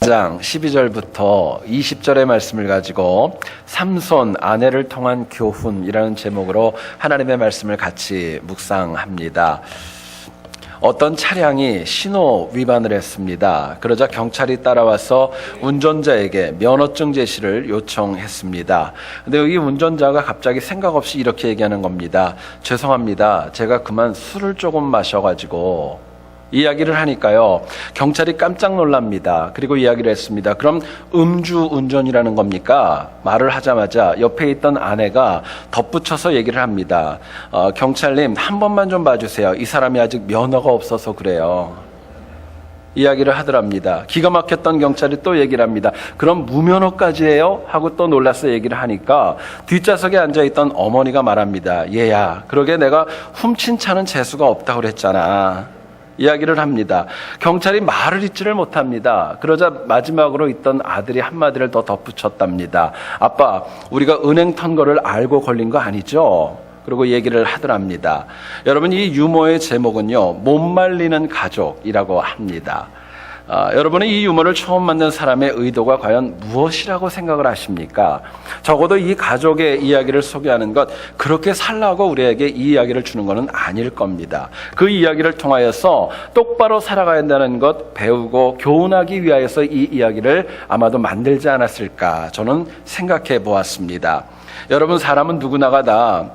장 12절부터 20절의 말씀을 가지고 삼손 아내를 통한 교훈이라는 제목으로 하나님의 말씀을 같이 묵상합니다. 어떤 차량이 신호 위반을 했습니다. 그러자 경찰이 따라와서 운전자에게 면허증 제시를 요청했습니다. 근데 이 운전자가 갑자기 생각 없이 이렇게 얘기하는 겁니다. 죄송합니다. 제가 그만 술을 조금 마셔가지고 이야기를 하니까요, 경찰이 깜짝 놀랍니다. 그리고 이야기를 했습니다. 그럼 음주 운전이라는 겁니까? 말을 하자마자 옆에 있던 아내가 덧붙여서 얘기를 합니다. 경찰님, 한 번만 좀 봐주세요. 이 사람이 아직 면허가 없어서 그래요. 이야기를 하더랍니다. 기가 막혔던 경찰이 또 얘기를 합니다. 그럼 무면허까지 해요? 하고 또 놀라서 얘기를 하니까 뒷좌석에 앉아있던 어머니가 말합니다. 얘야, 그러게 내가 훔친 차는 재수가 없다고 그랬잖아. 이야기를 합니다. 경찰이 말을 잇지를 못합니다. 그러자 마지막으로 있던 아들이 한마디를 더 덧붙였답니다. 아빠, 우리가 은행 턴 거를 알고 걸린 거 아니죠? 그리고 얘기를 하더랍니다. 여러분, 이 유머의 제목은요, 못 말리는 가족이라고 합니다. 여러분은 이 유머를 처음 만든 사람의 의도가 과연 무엇이라고 생각을 하십니까? 적어도 이 가족의 이야기를 소개하는 것, 그렇게 살라고 우리에게 이 이야기를 주는 것은 아닐 겁니다. 그 이야기를 통하여서 똑바로 살아가야 한다는 것 배우고 교훈하기 위하여서 이 이야기를 아마도 만들지 않았을까 저는 생각해 보았습니다. 여러분, 사람은 누구나가 다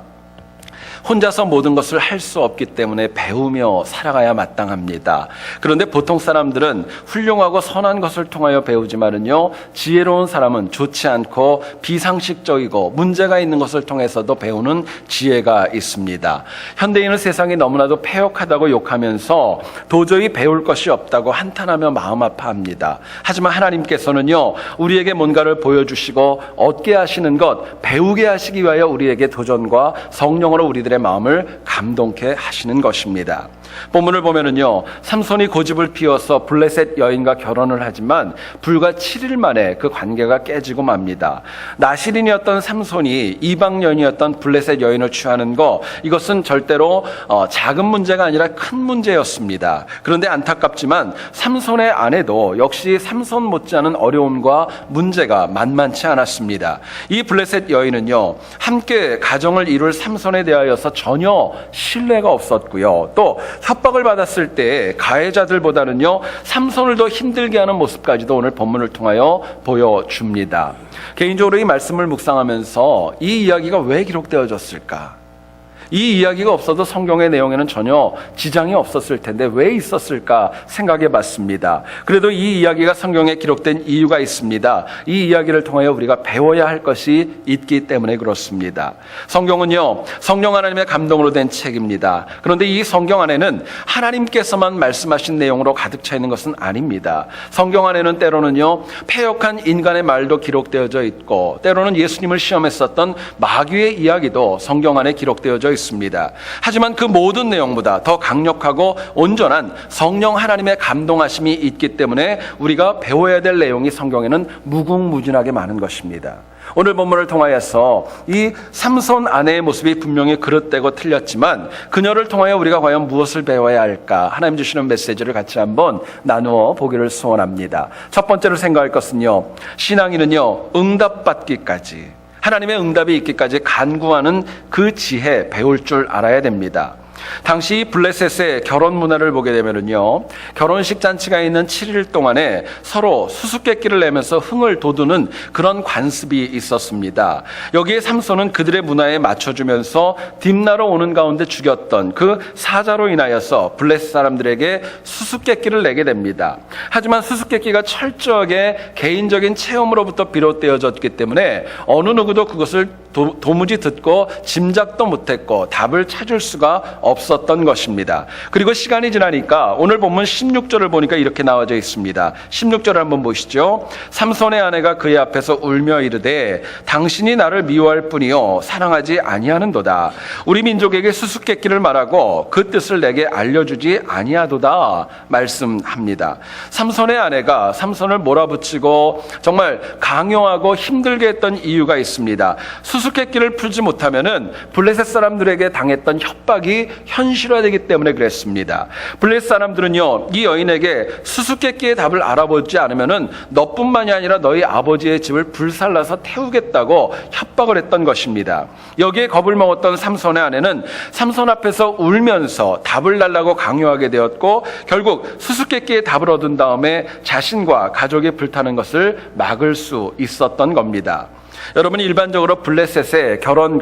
혼자서 모든 것을 할 수 없기 때문에 배우며 살아가야 마땅합니다. 그런데 보통 사람들은 훌륭하고 선한 것을 통하여 배우지만은요, 지혜로운 사람은 좋지 않고 비상식적이고 문제가 있는 것을 통해서도 배우는 지혜가 있습니다. 현대인은 세상이 너무나도 패역하다고 욕하면서 도저히 배울 것이 없다고 한탄하며 마음 아파합니다. 하지만 하나님께서는요, 우리에게 뭔가를 보여주시고 얻게 하시는 것, 배우게 하시기 위하여 우리에게 도전과 성령으로 우리들의 마음을 감동케 하시는 것입니다. 본문을 보면은요, 삼손이 고집을 피워서 블레셋 여인과 결혼을 하지만 불과 7일 만에 그 관계가 깨지고 맙니다. 나실인이었던 삼손이 이방 여인이었던 블레셋 여인을 취하는 거, 이것은 절대로 작은 문제가 아니라 큰 문제였습니다. 그런데 안타깝지만 삼손의 아내도 역시 삼손 못지않은 어려움과 문제가 만만치 않았습니다. 이 블레셋 여인은요, 함께 가정을 이룰 삼손에 대하여서 전혀 신뢰가 없었고요, 또 협박을 받았을 때 가해자들보다는요, 삼손을 더 힘들게 하는 모습까지도 오늘 본문을 통하여 보여줍니다. 개인적으로 이 말씀을 묵상하면서 이 이야기가 왜 기록되어졌을까? 이 이야기가 없어도 성경의 내용에는 전혀 지장이 없었을 텐데 왜 있었을까 생각해 봤습니다. 그래도 이 이야기가 성경에 기록된 이유가 있습니다. 이 이야기를 통하여 우리가 배워야 할 것이 있기 때문에 그렇습니다. 성경은요, 성령 하나님의 감동으로 된 책입니다. 그런데 이 성경 안에는 하나님께서만 말씀하신 내용으로 가득 차 있는 것은 아닙니다. 성경 안에는 때로는요, 패역한 인간의 말도 기록되어져 있고, 때로는 예수님을 시험했었던 마귀의 이야기도 성경 안에 기록되어져 있습니다. 하지만 그 모든 내용보다 더 강력하고 온전한 성령 하나님의 감동하심이 있기 때문에 우리가 배워야 될 내용이 성경에는 무궁무진하게 많은 것입니다. 오늘 본문을 통하여서 이 삼손 아내의 모습이 분명히 그릇되고 틀렸지만 그녀를 통하여 우리가 과연 무엇을 배워야 할까? 하나님 주시는 메시지를 같이 한번 나누어 보기를 소원합니다. 첫 번째로 생각할 것은요, 신앙인은요, 응답받기까지, 하나님의 응답이 있기까지 간구하는 그 지혜 배울 줄 알아야 됩니다. 당시 블레셋의 결혼 문화를 보게 되면은요, 결혼식 잔치가 있는 7일 동안에 서로 수수께끼를 내면서 흥을 돋우는 그런 관습이 있었습니다. 여기에 삼손은 그들의 문화에 맞춰주면서 딥나로 오는 가운데 죽였던 그 사자로 인하여서 블레셋 사람들에게 수수께끼를 내게 됩니다. 하지만 수수께끼가 철저하게 개인적인 체험으로부터 비롯되어졌기 때문에 어느 누구도 그것을 도무지 듣고 짐작도 못했고 답을 찾을 수가 없었던 것입니다. 그리고 시간이 지나니까 오늘 본문 16절을 보니까 이렇게 나와져 있습니다. 16절을 한번 보시죠. 삼손의 아내가 그의 앞에서 울며 이르되 당신이 나를 미워할 뿐이요 사랑하지 아니하는도다. 우리 민족에게 수수께끼를 말하고 그 뜻을 내게 알려주지 아니하도다 말씀합니다. 삼손의 아내가 삼손을 몰아붙이고 정말 강요하고 힘들게 했던 이유가 있습니다. 수수께끼를 풀지 못하면은 블레셋 사람들에게 당했던 협박이 현실화되기 때문에 그랬습니다. 블레셋 사람들은요, 이 여인에게 수수께끼의 답을 알아보지 않으면은 너뿐만이 아니라 너희 아버지의 집을 불살라서 태우겠다고 협박을 했던 것입니다. 여기에 겁을 먹었던 삼손의 아내는 삼손 앞에서 울면서 답을 달라고 강요하게 되었고, 결국 수수께끼의 답을 얻은 다음에 자신과 가족이 불타는 것을 막을 수 있었던 겁니다. 여러분, 일반적으로 블레셋의 결혼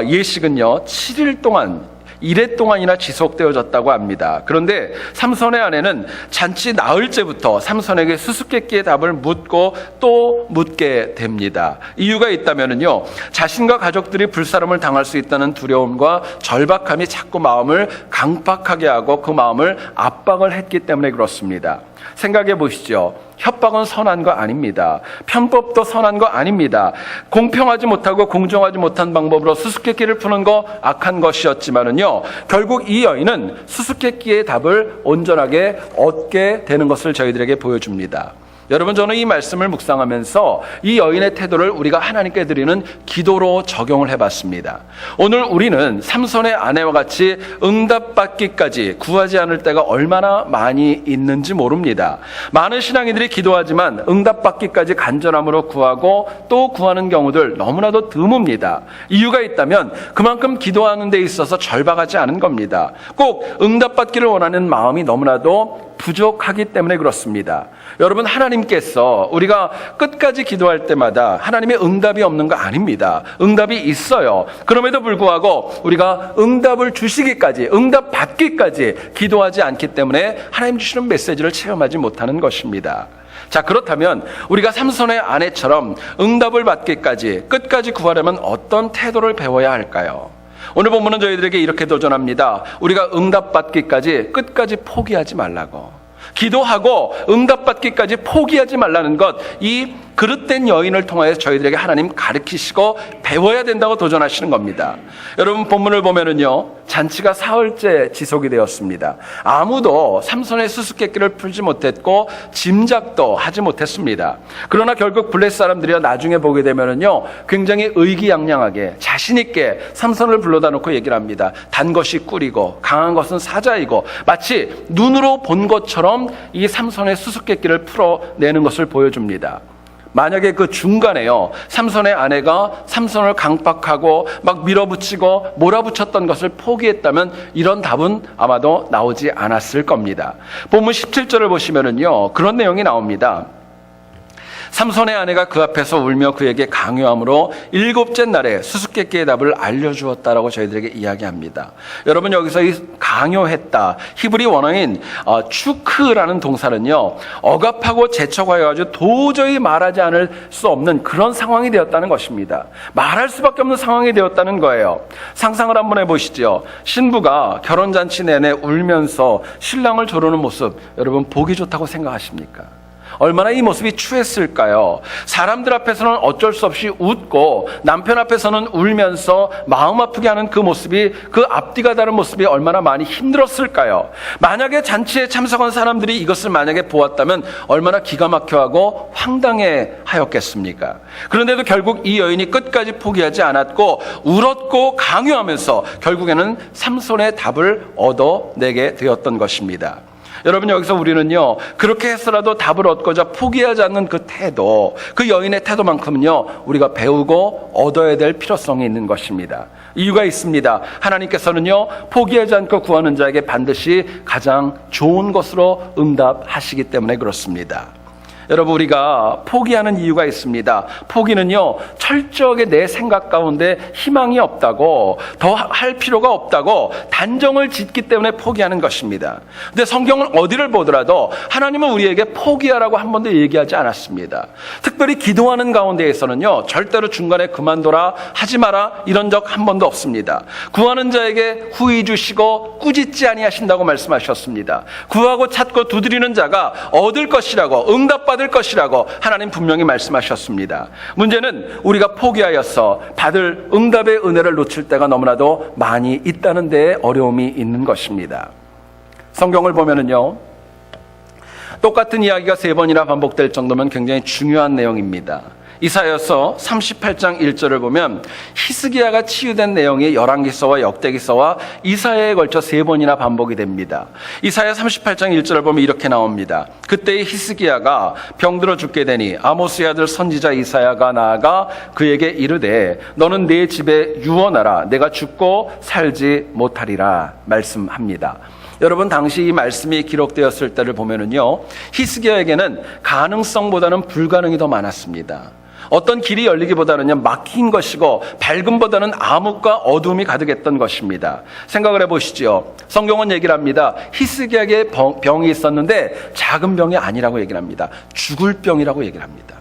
예식은요 7일 동안 이래 동안이나 지속되어졌다고 합니다. 그런데 삼손의 아내는 잔치 나흘째부터 삼손에게 수수께끼의 답을 묻고 또 묻게 됩니다. 이유가 있다면요, 자신과 가족들이 불사름을 당할 수 있다는 두려움과 절박함이 자꾸 마음을 강박하게 하고 그 마음을 압박을 했기 때문에 그렇습니다. 생각해 보시죠. 협박은 선한 거 아닙니다. 편법도 선한 거 아닙니다. 공평하지 못하고 공정하지 못한 방법으로 수수께끼를 푸는 거 악한 것이었지만은요, 결국 이 여인은 수수께끼의 답을 온전하게 얻게 되는 것을 저희들에게 보여줍니다. 여러분, 저는 이 말씀을 묵상하면서 이 여인의 태도를 우리가 하나님께 드리는 기도로 적용을 해봤습니다. 오늘 우리는 삼손의 아내와 같이 응답받기까지 구하지 않을 때가 얼마나 많이 있는지 모릅니다. 많은 신앙인들이 기도하지만 응답받기까지 간절함으로 구하고 또 구하는 경우들 너무나도 드뭅니다. 이유가 있다면 그만큼 기도하는 데 있어서 절박하지 않은 겁니다. 꼭 응답받기를 원하는 마음이 너무나도 부족하기 때문에 그렇습니다. 여러분, 하나님께서 우리가 끝까지 기도할 때마다 하나님의 응답이 없는 거 아닙니다. 응답이 있어요. 그럼에도 불구하고 우리가 응답을 주시기까지, 응답 받기까지 기도하지 않기 때문에 하나님 주시는 메시지를 체험하지 못하는 것입니다. 자, 그렇다면 우리가 삼손의 아내처럼 응답을 받기까지 끝까지 구하려면 어떤 태도를 배워야 할까요? 오늘 본문은 저희들에게 이렇게 도전합니다. 우리가 응답받기까지 끝까지 포기하지 말라고. 기도하고 응답받기까지 포기하지 말라는 것, 이 그릇된 여인을 통하여 저희들에게 하나님 가르치시고 배워야 된다고 도전하시는 겁니다. 여러분, 본문을 보면은요, 잔치가 사흘째 지속이 되었습니다. 아무도 삼손의 수수께끼를 풀지 못했고 짐작도 하지 못했습니다. 그러나 결국 블레셋 사람들이 나중에 보게 되면은요, 굉장히 의기양양하게 자신 있게 삼손을 불러다 놓고 얘기를 합니다. 단 것이 꿀이고 강한 것은 사자이고, 마치 눈으로 본 것처럼 이 삼손의 수수께끼를 풀어내는 것을 보여줍니다. 만약에 그 중간에요, 삼손의 아내가 삼손을 강박하고 막 밀어붙이고 몰아붙였던 것을 포기했다면 이런 답은 아마도 나오지 않았을 겁니다. 본문 17절을 보시면은요, 그런 내용이 나옵니다. 삼손의 아내가 그 앞에서 울며 그에게 강요함으로 7째 날에 수수께끼의 답을 알려주었다라고 저희들에게 이야기합니다. 여러분, 여기서 이 강요했다, 히브리 원어인 추크라는 동사는요, 억압하고 재촉하여가지고 도저히 말하지 않을 수 없는 그런 상황이 되었다는 것입니다. 말할 수밖에 없는 상황이 되었다는 거예요. 상상을 한번 해보시죠. 신부가 결혼잔치 내내 울면서 신랑을 조르는 모습, 여러분 보기 좋다고 생각하십니까? 얼마나 이 모습이 추했을까요? 사람들 앞에서는 어쩔 수 없이 웃고 남편 앞에서는 울면서 마음 아프게 하는 그 모습이, 그 앞뒤가 다른 모습이 얼마나 많이 힘들었을까요? 만약에 잔치에 참석한 사람들이 이것을 만약에 보았다면 얼마나 기가 막혀하고 황당해 하였겠습니까? 그런데도 결국 이 여인이 끝까지 포기하지 않았고 울었고 강요하면서 결국에는 삼손의 답을 얻어내게 되었던 것입니다. 여러분, 여기서 우리는요, 그렇게 해서라도 답을 얻고자 포기하지 않는 그 태도, 그 여인의 태도만큼은요, 우리가 배우고 얻어야 될 필요성이 있는 것입니다. 이유가 있습니다. 하나님께서는요, 포기하지 않고 구하는 자에게 반드시 가장 좋은 것으로 응답하시기 때문에 그렇습니다. 여러분, 우리가 포기하는 이유가 있습니다. 포기는요, 철저하게 내 생각 가운데 희망이 없다고, 더 할 필요가 없다고 단정을 짓기 때문에 포기하는 것입니다. 근데 성경은 어디를 보더라도 하나님은 우리에게 포기하라고 한 번도 얘기하지 않았습니다. 특별히 기도하는 가운데에서는요, 절대로 중간에 그만둬라, 하지 마라, 이런 적 한 번도 없습니다. 구하는 자에게 후히 주시고 꾸짖지 아니하신다고 말씀하셨습니다. 구하고 찾고 두드리는 자가 얻을 것이라고, 응답받을 것이라고 하나님 분명히 말씀하셨습니다. 문제는 우리가 포기하여서 받을 응답의 은혜를 놓칠 때가 너무나도 많이 있다는 데에 어려움이 있는 것입니다. 성경을 보면은요, 똑같은 이야기가 3번이나 반복될 정도면 굉장히 중요한 내용입니다. 이사야서 38장 1절을 보면 히스기야가 치유된 내용이 열왕기서와 역대기서와 이사야에 걸쳐 3번이나 반복이 됩니다. 이사야 38장 1절을 보면 이렇게 나옵니다. 그때 히스기야가 병들어 죽게 되니 아모스의 아들 선지자 이사야가 나아가 그에게 이르되 너는 내 집에 유언하라 내가 죽고 살지 못하리라 말씀합니다. 여러분, 당시 이 말씀이 기록되었을 때를 보면은요, 히스기야에게는 가능성보다는 불가능이 더 많았습니다. 어떤 길이 열리기보다는요, 막힌 것이고 밝음보다는 암흑과 어두움이 가득했던 것입니다. 생각을 해보시죠. 성경은 얘기를 합니다. 히스기야에게 병이 있었는데 작은 병이 아니라고 얘기를 합니다. 죽을 병이라고 얘기를 합니다.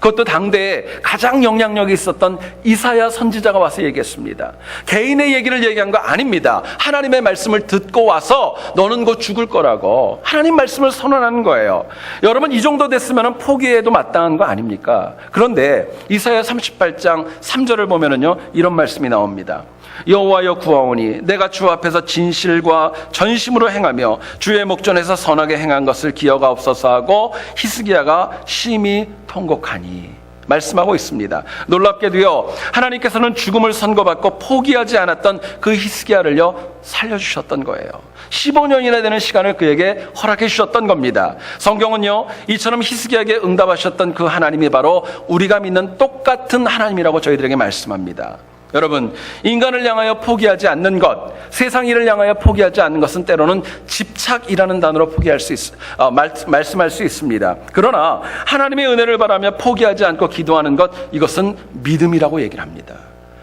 그것도 당대에 가장 영향력이 있었던 이사야 선지자가 와서 얘기했습니다. 개인의 얘기를 얘기한 거 아닙니다. 하나님의 말씀을 듣고 와서 너는 곧 죽을 거라고 하나님 말씀을 선언하는 거예요. 여러분, 이 정도 됐으면 포기해도 마땅한 거 아닙니까? 그런데 이사야 38장 3절을 보면은요, 이런 말씀이 나옵니다. 여호와여 구하오니 내가 주 앞에서 진실과 전심으로 행하며 주의 목전에서 선하게 행한 것을 기억하옵소서 하고 히스기야가 심히 통곡하니 말씀하고 있습니다. 놀랍게도요, 하나님께서는 죽음을 선고받고 포기하지 않았던 그 히스기야를요 살려주셨던 거예요. 15년이나 되는 시간을 그에게 허락해 주셨던 겁니다. 성경은요, 이처럼 히스기야에게 응답하셨던 그 하나님이 바로 우리가 믿는 똑같은 하나님이라고 저희들에게 말씀합니다. 여러분, 인간을 향하여 포기하지 않는 것, 세상 일을 향하여 포기하지 않는 것은 때로는 집착이라는 단어로 말씀할 수 있습니다. 그러나 하나님의 은혜를 바라며 포기하지 않고 기도하는 것, 이것은 믿음이라고 얘기를 합니다.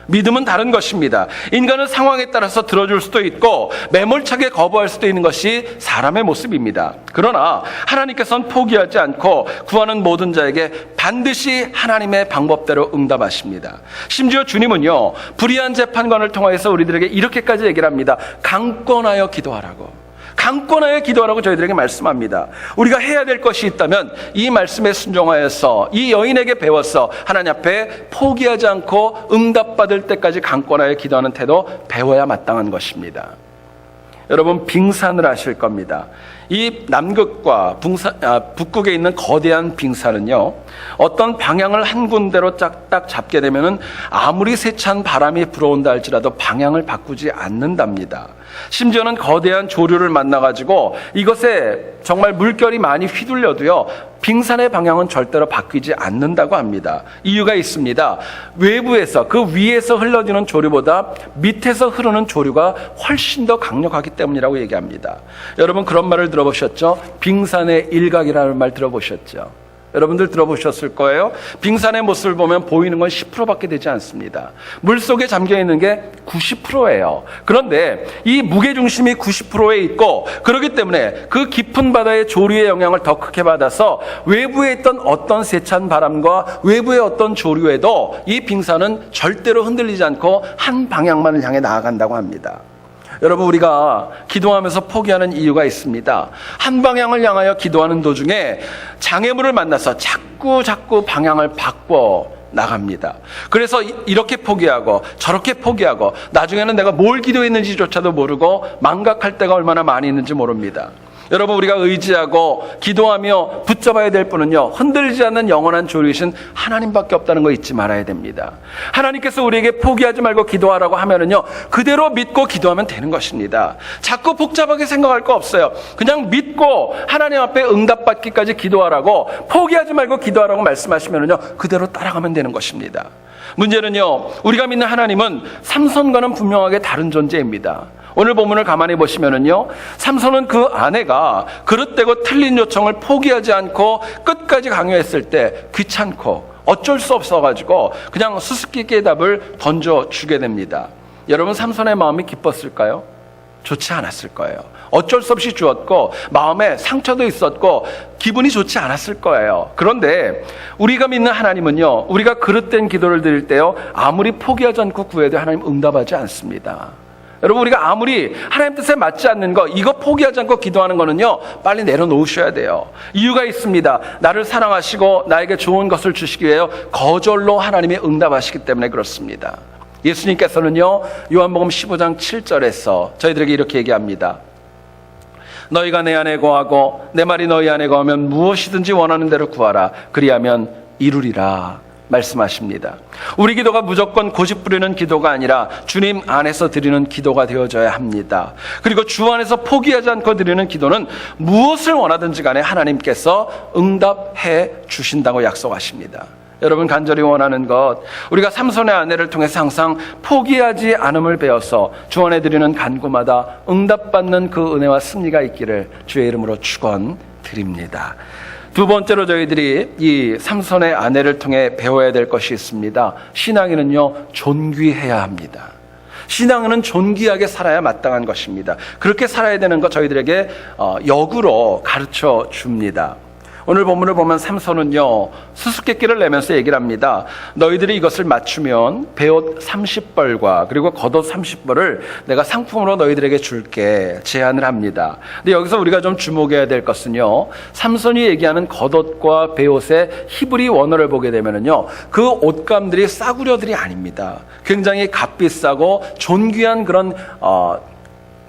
믿음은 다른 것입니다. 인간은 상황에 따라서 들어줄 수도 있고 매몰차게 거부할 수도 있는 것이 사람의 모습입니다. 그러나 하나님께서는 포기하지 않고 구하는 모든 자에게 반드시 하나님의 방법대로 응답하십니다. 심지어 주님은요, 불의한 재판관을 통해서 우리들에게 이렇게까지 얘기를 합니다. 강권하여 기도하라고. 강권하여 기도하라고 저희들에게 말씀합니다. 우리가 해야 될 것이 있다면 이 말씀에 순종하여서 이 여인에게 배워서 하나님 앞에 포기하지 않고 응답받을 때까지 강권하여 기도하는 태도 배워야 마땅한 것입니다. 여러분, 빙산을 아실 겁니다. 이 남극과 북극에 있는 거대한 빙산은요, 어떤 방향을 한 군데로 딱 잡게 되면은 아무리 세찬 바람이 불어온다 할지라도 방향을 바꾸지 않는답니다. 심지어는 거대한 조류를 만나가지고 이것에 정말 물결이 많이 휘둘려도요, 빙산의 방향은 절대로 바뀌지 않는다고 합니다. 이유가 있습니다. 외부에서, 그 위에서 흘러지는 조류보다 밑에서 흐르는 조류가 훨씬 더 강력하기 때문이라고 얘기합니다. 여러분, 그런 말을 들어보셨죠? 빙산의 일각이라는 말 들어보셨죠? 여러분들 들어보셨을 거예요. 빙산의 모습을 보면 보이는 건 10%밖에 되지 않습니다. 물속에 잠겨있는 게 90%예요. 그런데 이 무게중심이 90%에 있고, 그렇기 때문에 그 깊은 바다의 조류의 영향을 더 크게 받아서 외부에 있던 어떤 세찬 바람과 외부의 어떤 조류에도 이 빙산은 절대로 흔들리지 않고 한 방향만을 향해 나아간다고 합니다. 여러분, 우리가 기도하면서 포기하는 이유가 있습니다. 한 방향을 향하여 기도하는 도중에 장애물을 만나서 자꾸 방향을 바꿔 나갑니다. 그래서 이렇게 포기하고 저렇게 포기하고 나중에는 내가 뭘 기도했는지조차도 모르고 망각할 때가 얼마나 많이 있는지 모릅니다. 여러분, 우리가 의지하고 기도하며 붙잡아야 될 분은요, 흔들리지 않는 영원한 조류이신 하나님밖에 없다는 거 잊지 말아야 됩니다. 하나님께서 우리에게 포기하지 말고 기도하라고 하면은요, 그대로 믿고 기도하면 되는 것입니다. 자꾸 복잡하게 생각할 거 없어요. 그냥 믿고 하나님 앞에 응답받기까지 기도하라고, 포기하지 말고 기도하라고 말씀하시면은요, 그대로 따라가면 되는 것입니다. 문제는요, 우리가 믿는 하나님은 삼손과는 분명하게 다른 존재입니다. 오늘 본문을 가만히 보시면은요, 삼손은 그 아내가 그릇되고 틀린 요청을 포기하지 않고 끝까지 강요했을 때 귀찮고 어쩔 수 없어가지고 그냥 수수께끼의 답을 던져주게 됩니다. 여러분, 삼손의 마음이 기뻤을까요? 좋지 않았을 거예요. 어쩔 수 없이 주었고 마음에 상처도 있었고 기분이 좋지 않았을 거예요. 그런데 우리가 믿는 하나님은요, 우리가 그릇된 기도를 드릴 때요, 아무리 포기하지 않고 구해도 하나님 응답하지 않습니다. 여러분, 우리가 아무리 하나님 뜻에 맞지 않는 거, 이거 포기하지 않고 기도하는 거는요, 빨리 내려놓으셔야 돼요. 이유가 있습니다. 나를 사랑하시고 나에게 좋은 것을 주시기 위해 거절로 하나님이 응답하시기 때문에 그렇습니다. 예수님께서는요, 요한복음 15장 7절에서 저희들에게 이렇게 얘기합니다. 너희가 내 안에 거하고 내 말이 너희 안에 거하면 무엇이든지 원하는 대로 구하라. 그리하면 이루리라 말씀하십니다. 우리 기도가 무조건 고집 부리는 기도가 아니라 주님 안에서 드리는 기도가 되어져야 합니다. 그리고 주 안에서 포기하지 않고 드리는 기도는 무엇을 원하든지 간에 하나님께서 응답해 주신다고 약속하십니다. 여러분, 간절히 원하는 것, 우리가 삼손의 아내를 통해서 항상 포기하지 않음을 배워서 주 안에 드리는 간구마다 응답받는 그 은혜와 승리가 있기를 주의 이름으로 축원드립니다. 두 번째로 저희들이 이 삼손의 아내를 통해 배워야 될 것이 있습니다. 신앙인은요, 존귀해야 합니다. 신앙은 존귀하게 살아야 마땅한 것입니다. 그렇게 살아야 되는 것 저희들에게 역으로 가르쳐 줍니다. 오늘 본문을 보면 삼손은요, 수수께끼를 내면서 얘기를 합니다. 너희들이 이것을 맞추면 베옷 30벌과 그리고 겉옷 30벌을 내가 상품으로 너희들에게 줄게 제안을 합니다. 근데 여기서 우리가 좀 주목해야 될 것은요, 삼손이 얘기하는 겉옷과 베옷의 히브리 원어를 보게 되면은요, 그 옷감들이 싸구려들이 아닙니다. 굉장히 값비싸고 존귀한 그런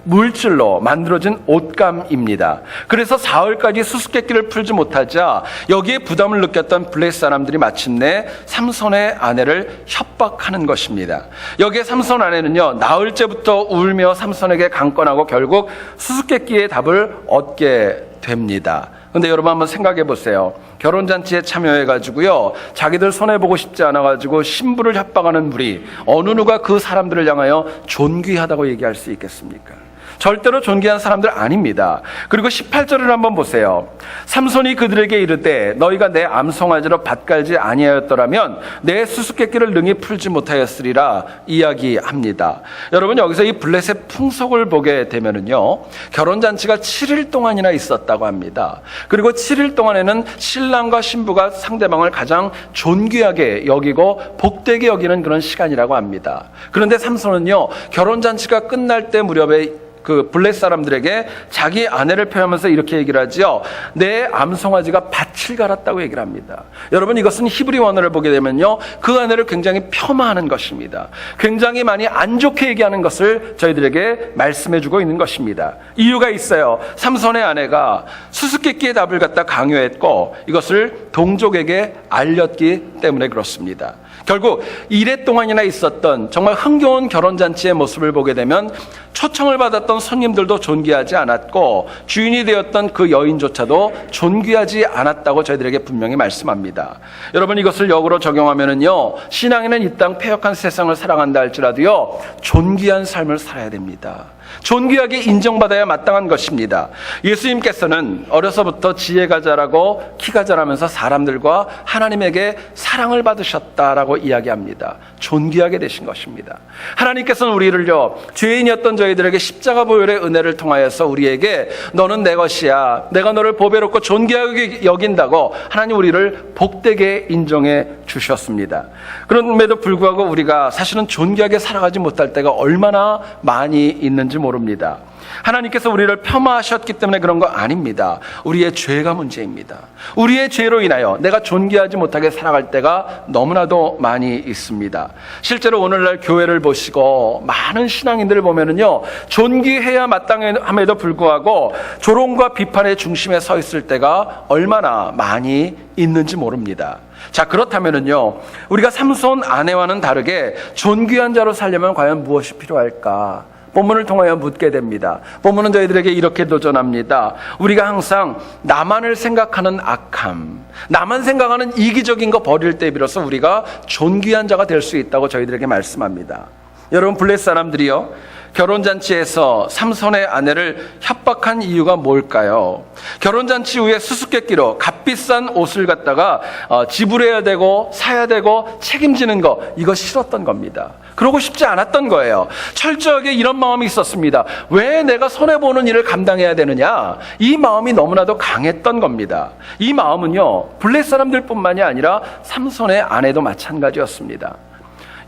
물질로 만들어진 옷감입니다. 그래서 사흘까지 수수께끼를 풀지 못하자 여기에 부담을 느꼈던 블레셋 사람들이 마침내 삼손의 아내를 협박하는 것입니다. 여기에 삼손 아내는요, 나흘째부터 울며 삼손에게 강권하고 결국 수수께끼의 답을 얻게 됩니다. 근데 여러분 한번 생각해 보세요. 결혼잔치에 참여해가지고요, 자기들 손해보고 싶지 않아가지고 신부를 협박하는 무리, 어느 누가 그 사람들을 향하여 존귀하다고 얘기할 수 있겠습니까? 절대로 존귀한 사람들 아닙니다. 그리고 18절을 한번 보세요. 삼손이 그들에게 이르되 너희가 내 암송아지로 밭갈지 아니하였더라면 내 수수께끼를 능히 풀지 못하였으리라 이야기합니다. 여러분, 여기서 이 블레셋 풍속을 보게 되면은요, 결혼잔치가 7일 동안이나 있었다고 합니다. 그리고 7일 동안에는 신랑과 신부가 상대방을 가장 존귀하게 여기고 복되게 여기는 그런 시간이라고 합니다. 그런데 삼손은요, 결혼잔치가 끝날 때 무렵에 그 블레셋 사람들에게 자기 아내를 표현하면서 이렇게 얘기를 하지요. 내 암송아지가 밭을 갈았다고 얘기를 합니다. 여러분, 이것은 히브리 원어를 보게 되면요, 그 아내를 굉장히 폄하하는 것입니다. 굉장히 많이 안 좋게 얘기하는 것을 저희들에게 말씀해주고 있는 것입니다. 이유가 있어요. 삼손의 아내가 수수께끼의 답을 갖다 강요했고 이것을 동족에게 알렸기 때문에 그렇습니다. 결국 1회 동안이나 있었던 정말 흥겨운 결혼잔치의 모습을 보게 되면 초청을 받았던 손님들도 존귀하지 않았고 주인이 되었던 그 여인조차도 존귀하지 않았다고 저희들에게 분명히 말씀합니다. 여러분, 이것을 역으로 적용하면은요, 신앙인은 이 땅 패역한 세상을 살아간다 할지라도요, 존귀한 삶을 살아야 됩니다. 존귀하게 인정받아야 마땅한 것입니다. 예수님께서는 어려서부터 지혜가 자라고 키가 자라면서 사람들과 하나님에게 사랑을 받으셨다라고 이야기합니다. 존귀하게 되신 것입니다. 하나님께서는 우리를요, 죄인이었던 저희들에게 십자가 보혈의 은혜를 통하여서 우리에게 너는 내 것이야, 내가 너를 보배롭고 존귀하게 여긴다고 하나님 우리를 복되게 인정해 주셨습니다. 그럼에도 불구하고 우리가 사실은 존귀하게 살아가지 못할 때가 얼마나 많이 있는지 모릅니다. 하나님께서 우리를 폄하하셨기 때문에 그런 거 아닙니다. 우리의 죄가 문제입니다. 우리의 죄로 인하여 내가 존귀하지 못하게 살아갈 때가 너무나도 많이 있습니다. 실제로 오늘날 교회를 보시고 많은 신앙인들을 보면은요, 존귀해야 마땅함에도 불구하고 조롱과 비판의 중심에 서 있을 때가 얼마나 많이 있는지 모릅니다. 자, 그렇다면은요, 우리가 삼손 아내와는 다르게 존귀한 자로 살려면 과연 무엇이 필요할까? 본문을 통하여 묻게 됩니다. 본문은 저희들에게 이렇게 도전합니다. 우리가 항상 나만을 생각하는 악함, 나만 생각하는 이기적인 거 버릴 때 비로소 우리가 존귀한 자가 될 수 있다고 저희들에게 말씀합니다. 여러분, 블레셋 사람들이요, 결혼잔치에서 삼손의 아내를 협박한 이유가 뭘까요? 결혼잔치 후에 수수께끼로 값비싼 옷을 갖다가 지불해야 되고 사야 되고 책임지는 거, 이거 싫었던 겁니다. 그러고 싶지 않았던 거예요. 철저하게 이런 마음이 있었습니다. 왜 내가 손해보는 일을 감당해야 되느냐? 이 마음이 너무나도 강했던 겁니다. 이 마음은요, 블레셋 사람들뿐만이 아니라 삼손의 아내도 마찬가지였습니다.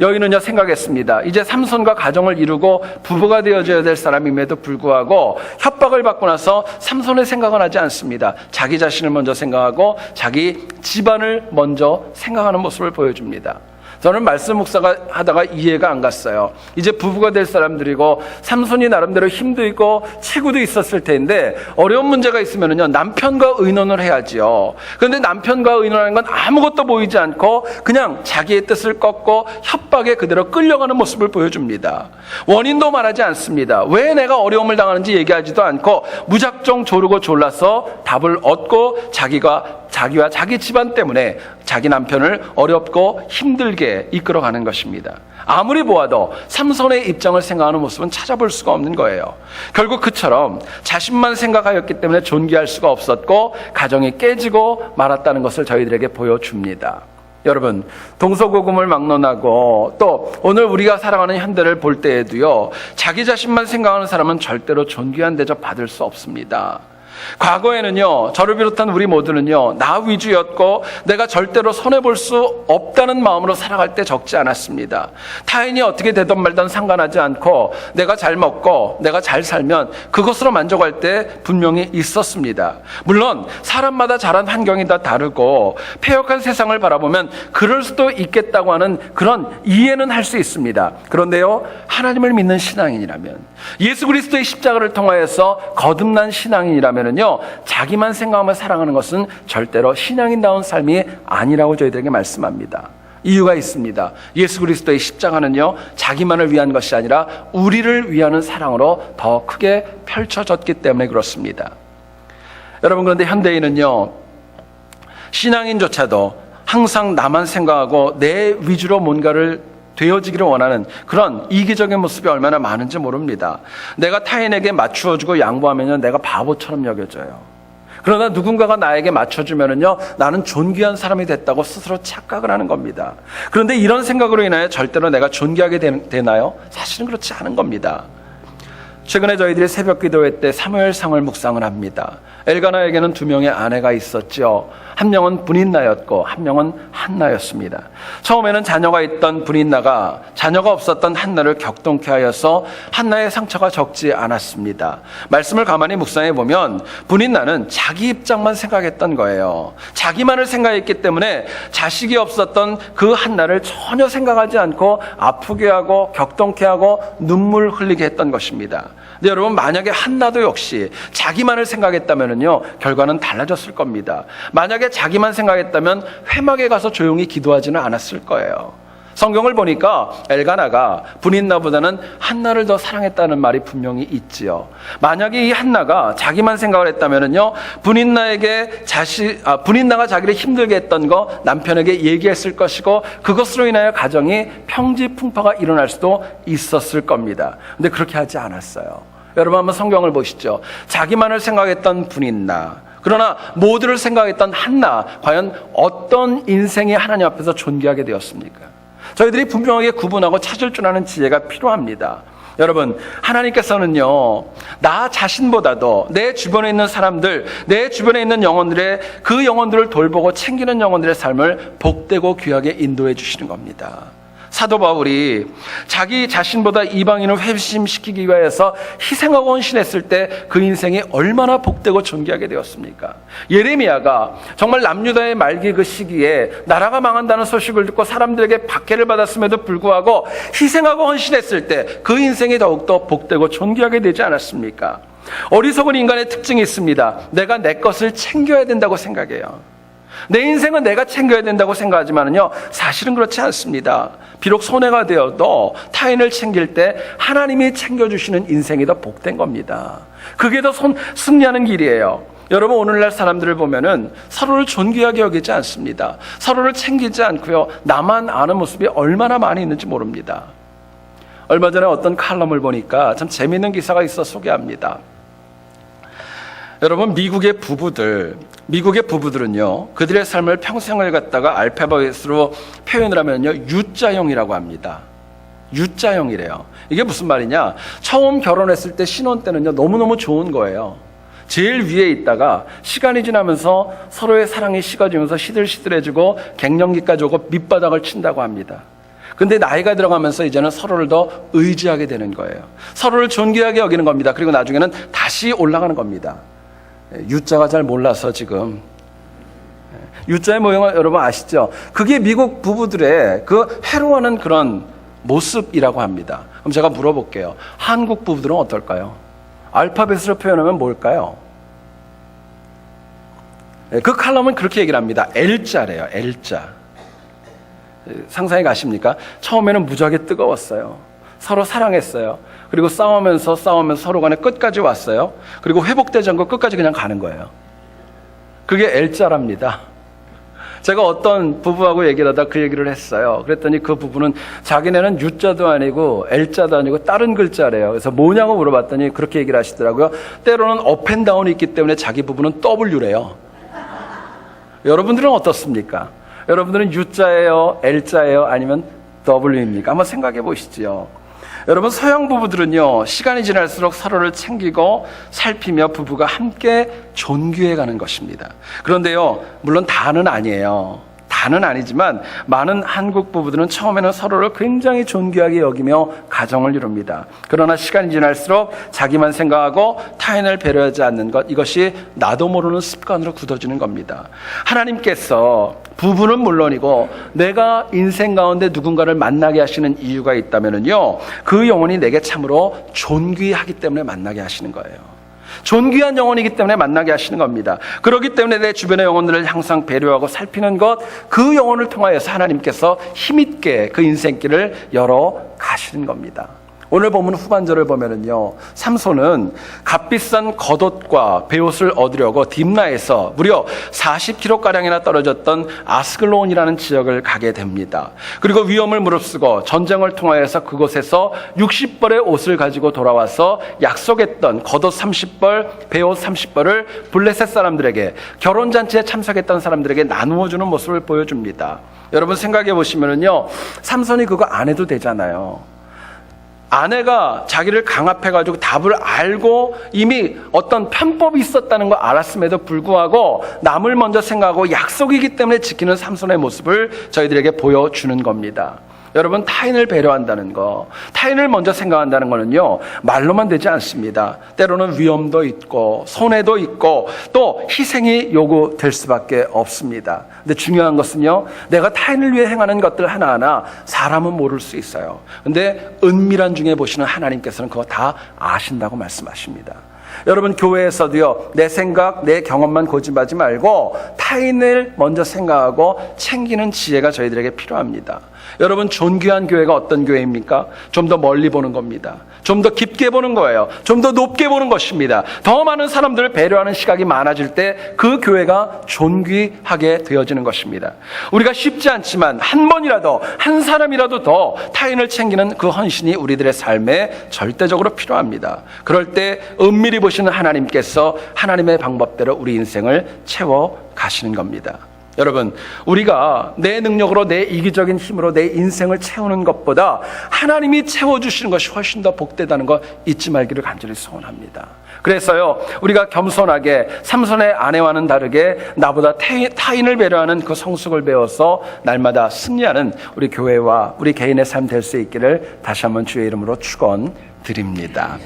여인은요, 생각했습니다. 이제 삼손과 가정을 이루고 부부가 되어져야 될 사람임에도 불구하고 협박을 받고 나서 삼손의 생각은 하지 않습니다. 자기 자신을 먼저 생각하고 자기 집안을 먼저 생각하는 모습을 보여줍니다. 저는 말씀 묵사가 하다가 이해가 안 갔어요. 이제 부부가 될 사람들이고 삼손이 나름대로 힘도 있고 체구도 있었을 텐데 어려운 문제가 있으면요 남편과 의논을 해야지요. 그런데 남편과 의논하는 건 아무것도 보이지 않고 그냥 자기의 뜻을 꺾고 협박에 그대로 끌려가는 모습을 보여줍니다. 원인도 말하지 않습니다. 왜 내가 어려움을 당하는지 얘기하지도 않고 무작정 조르고 졸라서 답을 얻고 자기와 자기 집안 때문에 자기 남편을 어렵고 힘들게 이끌어가는 것입니다. 아무리 보아도 삼손의 입장을 생각하는 모습은 찾아볼 수가 없는 거예요. 결국 그처럼 자신만 생각하였기 때문에 존귀할 수가 없었고 가정이 깨지고 말았다는 것을 저희들에게 보여줍니다. 여러분, 동서고금을 막론하고 또 오늘 우리가 살아가는 현대를 볼 때에도요 자기 자신만 생각하는 사람은 절대로 존귀한 대접 받을 수 없습니다. 과거에는요 저를 비롯한 우리 모두는요 나 위주였고 내가 절대로 손해볼 수 없다는 마음으로 살아갈 때 적지 않았습니다. 타인이 어떻게 되든 말든 상관하지 않고 내가 잘 먹고 내가 잘 살면 그것으로 만족할 때 분명히 있었습니다. 물론 사람마다 자란 환경이 다 다르고 폐역한 세상을 바라보면 그럴 수도 있겠다고 하는 그런 이해는 할 수 있습니다. 그런데요 하나님을 믿는 신앙인이라면 예수 그리스도의 십자가를 통하여서 거듭난 신앙인이라면 자기만 생각하며 살아가는 것은 절대로 신앙인다운 삶이 아니라고 저희들에게 말씀합니다. 이유가 있습니다. 예수 그리스도의 십자가는요 자기만을 위한 것이 아니라 우리를 위하는 사랑으로 더 크게 펼쳐졌기 때문에 그렇습니다. 여러분, 그런데 현대인은요 신앙인조차도 항상 나만 생각하고 내 위주로 뭔가를 되어지기를 원하는 그런 이기적인 모습이 얼마나 많은지 모릅니다. 내가 타인에게 맞추어주고 양보하면 내가 바보처럼 여겨져요. 그러나 누군가가 나에게 맞춰주면요 나는 존귀한 사람이 됐다고 스스로 착각을 하는 겁니다. 그런데 이런 생각으로 인하여 절대로 내가 존귀하게 되나요? 사실은 그렇지 않은 겁니다. 최근에 저희들이 새벽 기도회 때 사무엘상을 묵상을 합니다. 엘가나에게는 2명의 아내가 있었죠. 한 명은 브닛나였고 한 명은 한나였습니다. 처음에는 자녀가 있던 브닛나가 자녀가 없었던 한나를 격동케 하여서 한나의 상처가 적지 않았습니다. 말씀을 가만히 묵상해 보면 브닛나는 자기 입장만 생각했던 거예요. 자기만을 생각했기 때문에 자식이 없었던 그 한나를 전혀 생각하지 않고 아프게 하고 격동케 하고 눈물 흘리게 했던 것입니다. 근데 여러분, 만약에 한나도 역시 자기만을 생각했다면요 결과는 달라졌을 겁니다. 만약에 자기만 생각했다면 회막에 가서 조용히 기도하지는 않았을 거예요. 성경을 보니까 엘가나가 브닛나보다는 한나를 더 사랑했다는 말이 분명히 있지요. 만약에 이 한나가 자기만 생각을 했다면요 브닛나가 자기를 힘들게 했던 거 남편에게 얘기했을 것이고 그것으로 인하여 가정이 평지풍파가 일어날 수도 있었을 겁니다. 근데 그렇게 하지 않았어요. 여러분, 한번 성경을 보시죠. 자기만을 생각했던 브닛나, 그러나 모두를 생각했던 한나, 과연 어떤 인생이 하나님 앞에서 존귀하게 되었습니까? 저희들이 분명하게 구분하고 찾을 줄 아는 지혜가 필요합니다. 여러분, 하나님께서는요 나 자신보다도 내 주변에 있는 사람들, 내 주변에 있는 영혼들의 그 영혼들을 돌보고 챙기는 영혼들의 삶을 복되고 귀하게 인도해 주시는 겁니다. 사도 바울이 자기 자신보다 이방인을 회심시키기 위해서 희생하고 헌신했을 때 그 인생이 얼마나 복되고 존귀하게 되었습니까? 예레미야가 정말 남유다의 말기 그 시기에 나라가 망한다는 소식을 듣고 사람들에게 박해를 받았음에도 불구하고 희생하고 헌신했을 때 그 인생이 더욱더 복되고 존귀하게 되지 않았습니까? 어리석은 인간의 특징이 있습니다. 내가 내 것을 챙겨야 된다고 생각해요. 내 인생은 내가 챙겨야 된다고 생각하지만요 사실은 그렇지 않습니다. 비록 손해가 되어도 타인을 챙길 때 하나님이 챙겨주시는 인생이 더 복된 겁니다. 그게 더 승리하는 길이에요. 여러분, 오늘날 사람들을 보면은 서로를 존귀하게 여기지 않습니다. 서로를 챙기지 않고요 나만 아는 모습이 얼마나 많이 있는지 모릅니다. 얼마 전에 어떤 칼럼을 보니까 참 재미있는 기사가 있어 소개합니다. 여러분, 미국의 부부들은요 그들의 삶을 평생을 갖다가 알파벳으로 표현을 하면요 U자형이라고 합니다. U자형이래요. 이게 무슨 말이냐, 처음 결혼했을 때 신혼 때는요 너무너무 좋은 거예요. 제일 위에 있다가 시간이 지나면서 서로의 사랑이 식어지면서 시들시들해지고 갱년기까지 오고 밑바닥을 친다고 합니다. 근데 나이가 들어가면서 이제는 서로를 더 의지하게 되는 거예요. 서로를 존귀하게 여기는 겁니다. 그리고 나중에는 다시 올라가는 겁니다. U자가 잘 몰라서 지금. U자의 모형을 여러분 아시죠? 그게 미국 부부들의 그 해로워하는 그런 모습이라고 합니다. 그럼 제가 물어볼게요. 한국 부부들은 어떨까요? 알파벳으로 표현하면 뭘까요? 그 칼럼은 그렇게 얘기를 합니다. L자래요. L자. 상상해 가십니까? 처음에는 무지하게 뜨거웠어요. 서로 사랑했어요. 그리고 싸우면서 서로 간에 끝까지 왔어요. 그리고 회복되지 않고 끝까지 그냥 가는 거예요. 그게 L자랍니다. 제가 어떤 부부하고 얘기를 하다 그 얘기를 했어요. 그랬더니 그 부부는 자기네는 U자도 아니고 L자도 아니고 다른 글자래요. 그래서 뭐냐고 물어봤더니 그렇게 얘기를 하시더라고요. 때로는 업앤다운이 있기 때문에 자기 부부는 W래요. 여러분들은 어떻습니까? 여러분들은 U자예요? L자예요? 아니면 W입니까? 한번 생각해 보시죠. 여러분, 서양 부부들은요, 시간이 지날수록 서로를 챙기고 살피며 부부가 함께 존귀해 가는 것입니다. 그런데요, 물론 다는 아니에요. 다는 아니지만 많은 한국 부부들은 처음에는 서로를 굉장히 존귀하게 여기며 가정을 이룹니다. 그러나 시간이 지날수록 자기만 생각하고 타인을 배려하지 않는 것, 이것이 나도 모르는 습관으로 굳어지는 겁니다. 하나님께서 부부는 물론이고 내가 인생 가운데 누군가를 만나게 하시는 이유가 있다면요, 그 영혼이 내게 참으로 존귀하기 때문에 만나게 하시는 거예요. 존귀한 영혼이기 때문에 만나게 하시는 겁니다. 그렇기 때문에 내 주변의 영혼들을 항상 배려하고 살피는 것, 그 영혼을 통하여서 하나님께서 힘있게 그 인생길을 열어 가시는 겁니다. 오늘 본문 후반절을 보면은요, 삼손은 값비싼 겉옷과 베옷을 얻으려고 딥나에서 무려 40km가량이나 떨어졌던 아스글론이라는 지역을 가게 됩니다. 그리고 위험을 무릅쓰고 전쟁을 통하여서 그곳에서 60벌의 옷을 가지고 돌아와서 약속했던 겉옷 30벌, 베옷 30벌을 블레셋 사람들에게, 결혼잔치에 참석했던 사람들에게 나누어주는 모습을 보여줍니다. 여러분 생각해 보시면은요, 삼손이 그거 안 해도 되잖아요. 아내가 자기를 강압해가지고 답을 알고 이미 어떤 편법이 있었다는 걸 알았음에도 불구하고 남을 먼저 생각하고 약속이기 때문에 지키는 삼손의 모습을 저희들에게 보여주는 겁니다. 여러분, 타인을 배려한다는 거, 타인을 먼저 생각한다는 거는요, 말로만 되지 않습니다. 때로는 위험도 있고 손해도 있고 또 희생이 요구될 수밖에 없습니다. 근데 중요한 것은요, 내가 타인을 위해 행하는 것들 하나하나 사람은 모를 수 있어요. 근데 은밀한 중에 보시는 하나님께서는 그거 다 아신다고 말씀하십니다. 여러분, 교회에서도요, 내 생각, 내 경험만 고집하지 말고 타인을 먼저 생각하고 챙기는 지혜가 저희들에게 필요합니다. 여러분, 존귀한 교회가 어떤 교회입니까? 좀 더 멀리 보는 겁니다. 좀 더 깊게 보는 거예요. 좀 더 높게 보는 것입니다. 더 많은 사람들을 배려하는 시각이 많아질 때 그 교회가 존귀하게 되어지는 것입니다. 우리가 쉽지 않지만 한 번이라도, 한 사람이라도 더 타인을 챙기는 그 헌신이 우리들의 삶에 절대적으로 필요합니다. 그럴 때 은밀히 보시는 하나님께서 하나님의 방법대로 우리 인생을 채워 가시는 겁니다. 여러분, 우리가 내 능력으로, 내 이기적인 힘으로 내 인생을 채우는 것보다 하나님이 채워주시는 것이 훨씬 더 복되다는 거 잊지 말기를 간절히 소원합니다. 그래서요, 우리가 겸손하게 삼손의 아내와는 다르게 나보다 타인을 배려하는 그 성숙을 배워서 날마다 승리하는 우리 교회와 우리 개인의 삶 될 수 있기를 다시 한번 주의 이름으로 축원드립니다.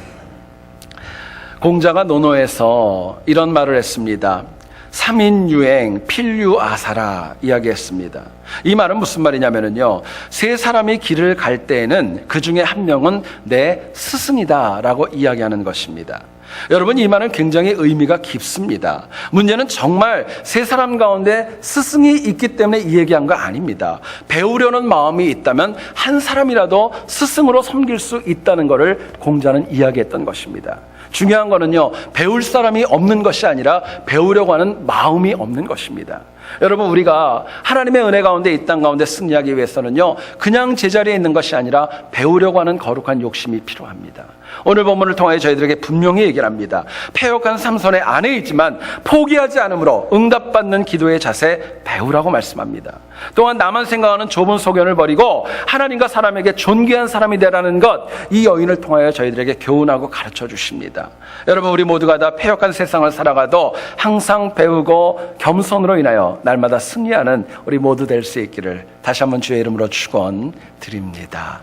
공자가 논어에서 이런 말을 했습니다. 3인 유행 필유 아사라 이야기했습니다. 이 말은 무슨 말이냐면요, 세 사람이 길을 갈 때에는 그 중에 한 명은 내 스승이다 라고 이야기하는 것입니다. 여러분, 이 말은 굉장히 의미가 깊습니다. 문제는 정말 세 사람 가운데 스승이 있기 때문에 이 얘기한 거 아닙니다. 배우려는 마음이 있다면 한 사람이라도 스승으로 섬길 수 있다는 것을 공자는 이야기했던 것입니다. 중요한 거는요, 배울 사람이 없는 것이 아니라 배우려고 하는 마음이 없는 것입니다. 여러분, 우리가 하나님의 은혜 가운데 이 땅 가운데 승리하기 위해서는요, 그냥 제자리에 있는 것이 아니라 배우려고 하는 거룩한 욕심이 필요합니다. 오늘 본문을 통하여 저희들에게 분명히 얘기를 합니다. 패역한 삼손의 아내이지만 포기하지 않으므로 응답받는 기도의 자세 배우라고 말씀합니다. 또한 나만 생각하는 좁은 소견을 버리고 하나님과 사람에게 존귀한 사람이 되라는 것, 이 여인을 통하여 저희들에게 교훈하고 가르쳐 주십니다. 여러분, 우리 모두가 다 패역한 세상을 살아가도 항상 배우고 겸손으로 인하여 날마다 승리하는 우리 모두 될 수 있기를 다시 한번 주의 이름으로 축원드립니다.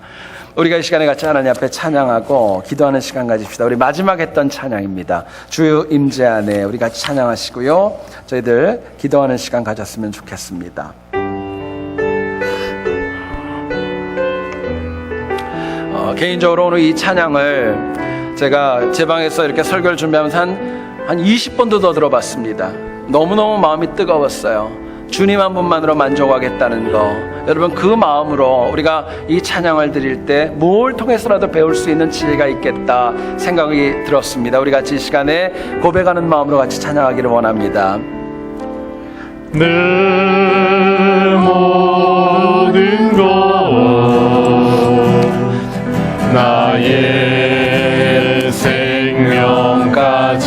우리가 이 시간에 같이 하나님 앞에 찬양하고 기도하는 시간 가집시다. 우리 마지막 했던 찬양입니다. 주 임재 안에 우리 같이 찬양하시고요. 저희들 기도하는 시간 가졌으면 좋겠습니다. 개인적으로 오늘 이 찬양을 제가 제 방에서 이렇게 설교를 준비하면서 한 20번도 더 들어봤습니다. 너무너무 마음이 뜨거웠어요. 주님 한 분만으로 만족하겠다는 거. 여러분, 그 마음으로 우리가 이 찬양을 드릴 때 뭘 통해서라도 배울 수 있는 지혜가 있겠다 생각이 들었습니다. 우리 같이 이 시간에 고백하는 마음으로 같이 찬양하기를 원합니다. 내 모든 것 나의 생명까지